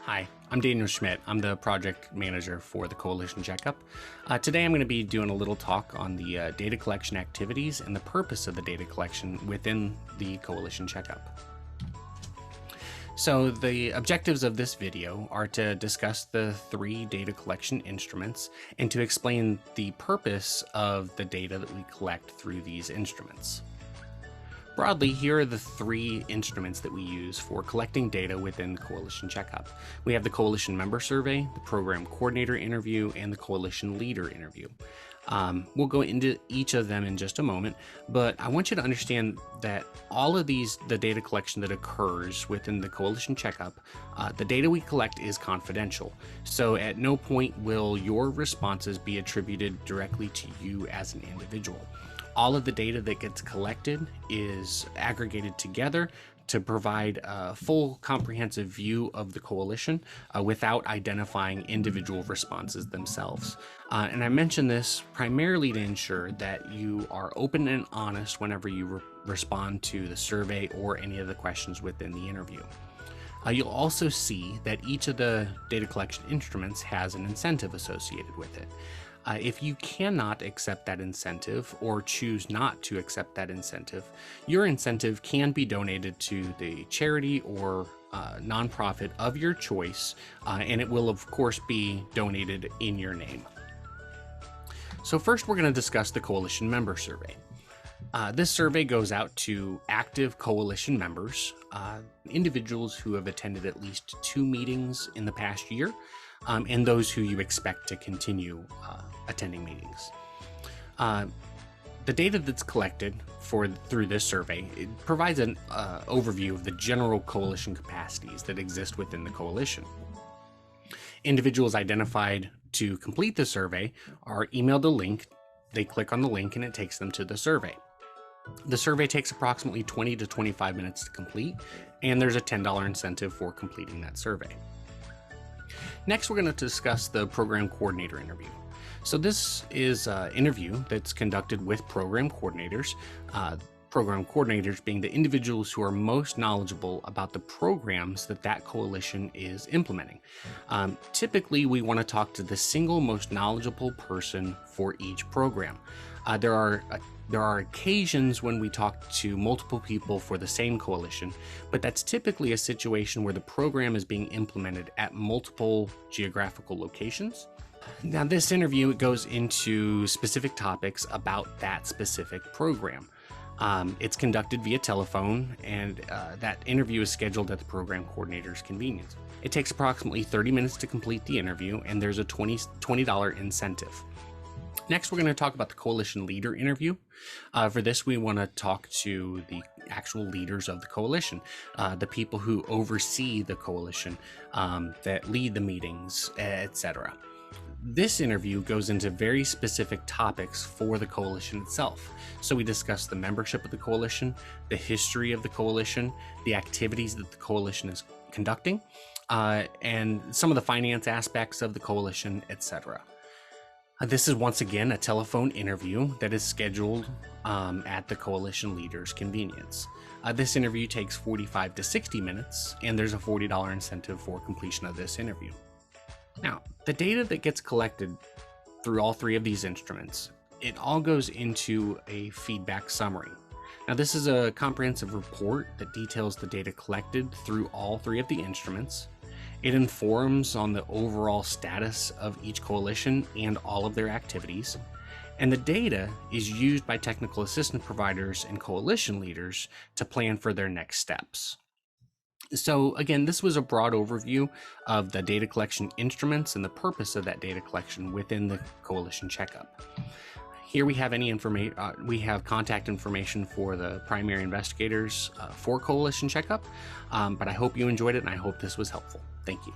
Hi, I'm Daniel Schmidt. I'm the project manager for the Coalition Checkup. Today I'm going to be doing a little talk on the data collection activities and the purpose of the data collection within the Coalition Checkup. So the objectives of this video are to discuss the 3 data collection instruments and to explain the purpose of the data that we collect through these instruments. Broadly, here are the 3 instruments that we use for collecting data within the Coalition Checkup. We have the Coalition Member Survey, the Program Coordinator Interview, and the Coalition Leader Interview. We'll go into each of them in just a moment, but I want you to understand that all of the data collection that occurs within the Coalition Checkup, the data we collect is confidential. So at no point will your responses be attributed directly to you as an individual. All of the data that gets collected is aggregated together to provide a full comprehensive view of the coalition without identifying individual responses themselves. And I mention this primarily to ensure that you are open and honest whenever you respond to the survey or any of the questions within the interview. You'll also see that each of the data collection instruments has an incentive associated with it. If you cannot accept that incentive or choose not to accept that incentive, your incentive can be donated to the charity or nonprofit of your choice, and it will of course be donated in your name. So first we're going to discuss the Coalition Member Survey. This survey goes out to active coalition members, individuals who have attended at least 2 meetings in the past year, and those who you expect to continue attending meetings. The data that's collected through this survey, it provides an overview of the general coalition capacities that exist within the coalition. Individuals identified to complete the survey are emailed a link. They click on the link and it takes them to the survey. The survey takes approximately 20 to 25 minutes to complete, and there's a $10 incentive for completing that survey. Next, we're going to discuss the Program Coordinator Interview. So this is an interview that's conducted with program coordinators, program coordinators being the individuals who are most knowledgeable about the programs that coalition is implementing. Typically, we want to talk to the single most knowledgeable person for each program. There are occasions when we talk to multiple people for the same coalition, but that's typically a situation where the program is being implemented at multiple geographical locations. Now, this interview goes into specific topics about that specific program. It's conducted via telephone, and that interview is scheduled at the program coordinator's convenience. It takes approximately 30 minutes to complete the interview, and there's a $20 incentive. Next, we're going to talk about the Coalition Leader Interview. For this, we want to talk to the actual leaders of the coalition, the people who oversee the coalition, that lead the meetings, etc. This interview goes into very specific topics for the coalition itself. So we discuss the membership of the coalition, the history of the coalition, the activities that the coalition is conducting, and some of the finance aspects of the coalition, etc. This is once again a telephone interview that is scheduled at the coalition leader's convenience. This interview takes 45 to 60 minutes, and there's a $40 incentive for completion of this interview. Now, the data that gets collected through all 3 of these instruments, it all goes into a feedback summary. Now, this is a comprehensive report that details the data collected through all 3 of the instruments. It informs on the overall status of each coalition and all of their activities. And the data is used by technical assistance providers and coalition leaders to plan for their next steps. So again, this was a broad overview of the data collection instruments and the purpose of that data collection within the Coalition Checkup. Here we have we have contact information for the primary investigators for Coalition Checkup, but I hope you enjoyed it and I hope this was helpful. Thank you.